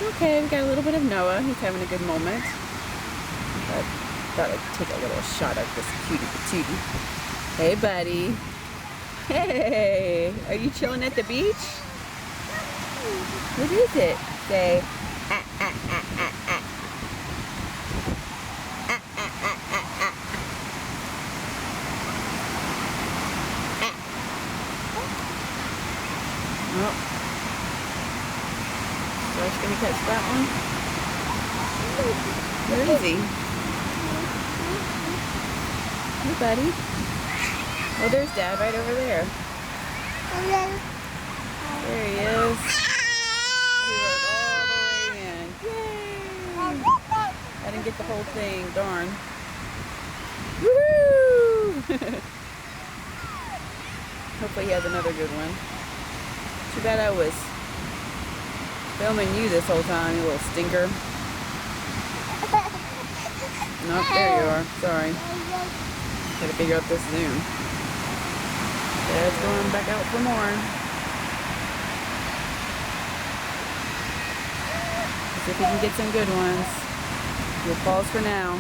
Okay, we got a little bit of Noah. He's having a good moment. But thought I'd take a little shot of this cutie patootie. Hey, buddy. Hey, are you chilling at the beach? What is it? Say, ah, ah, ah, ah, ah. Ah, ah, ah, ah, ah. Oh. Josh gonna catch that one? Where is he? Hey, buddy. Oh, there's Dad right over there. There he is. He rode all the way in. Yay! I didn't get the whole thing. Darn. Woohoo! Hopefully he has another good one. Too bad I was filming you this whole time, you little stinker. Nope, there you are. Sorry. Gotta figure out this zoom. Dad's going back out for more. See if he can get some good ones. We'll pause for now.